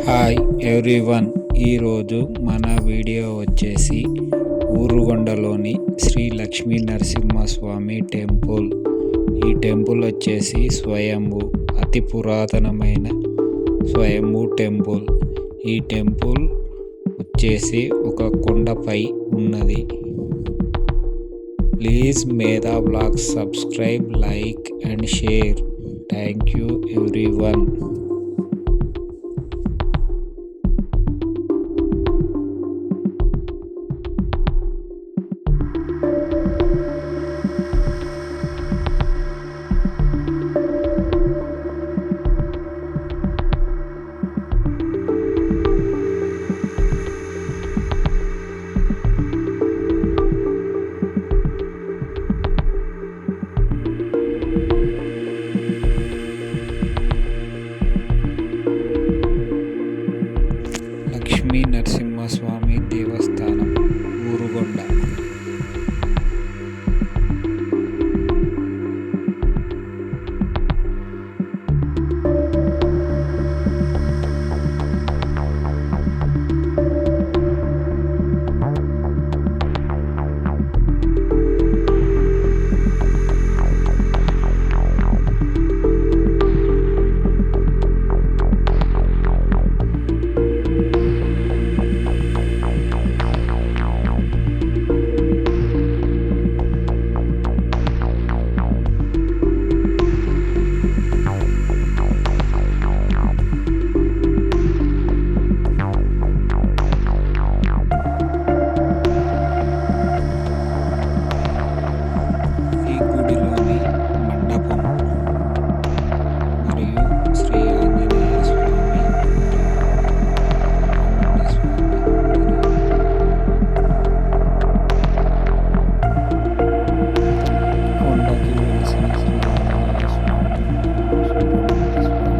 Hi everyone. ఈరోజు మన video వచ్చేసి ఊరుగొండలోని శ్రీ లక్ష్మీ నరసింహస్వామి టెంపుల్. ఈ టెంపుల్ వచ్చేసి స్వయంభూ, అతి పురాతనమైన స్వయంభూ టెంపుల్. ఈ టెంపుల్ వచ్చేసి ఒక కొండపై ఉన్నది. ప్లీజ్ మేధా vlogs subscribe, like and share. Thank you everyone. Lakshmi Narasimhaswamy దేవస్థానం, ఊరుగొండ. ఈ గుడిలోని మండపం మరియు శ్రీ ఆంజనేయ స్వామి, సుబ్రహ్మణ్య స్వామి కొండకి వెలిసిన శ్రీ ఆంజనేయ స్వామి, సుబ్రహ్మణ్య స్వామి.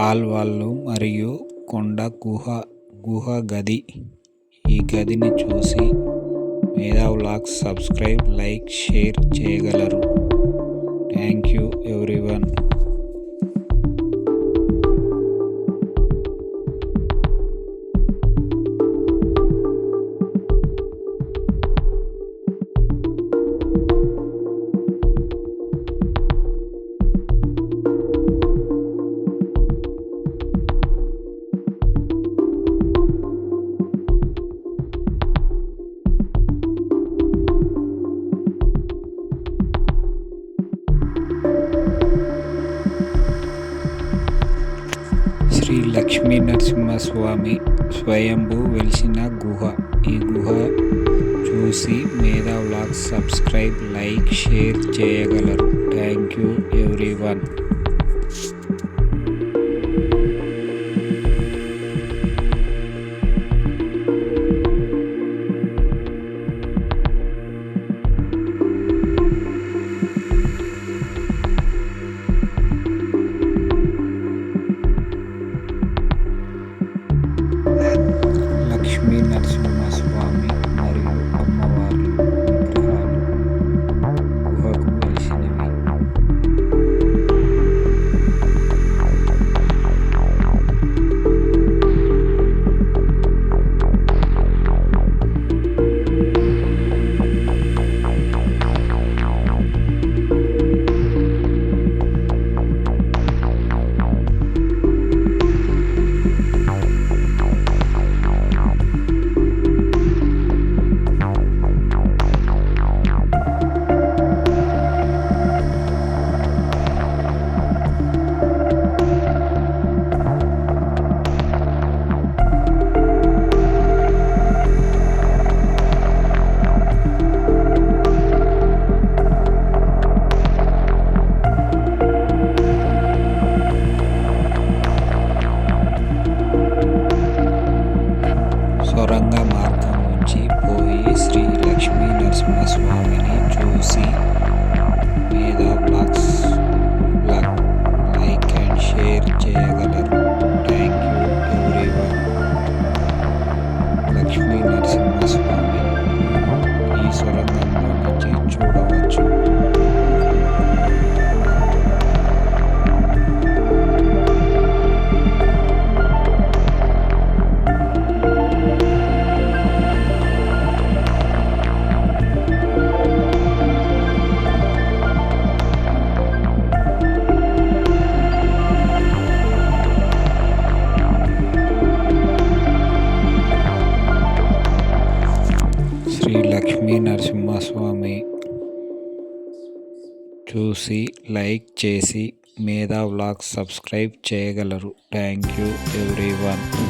ఆల్వాళ్ళు మరియు కొండ గుహ గది. ఈ గదిని చూసి Medha vlogs subscribe, like, share చేయగలరు. Thank you everyone. Shri Lakshmi Narasimhaswamy స్వయంభూ వెలిసిన గుహ. ఈ గుహ చూసి Medha vlogs subscribe, like, share చేయగలరు. Thank you everyone. Lakshmi Narasimhaswamy మరియు అమ్మవార్లు విగ్రహాలు గుహకు వెలిసినవి. నరసింహస్వామి చూసి లైక్ చేసి మేధా వ్లాగ్స్ సబ్స్క్రైబ్ చేయగలరు. Thank you everyone.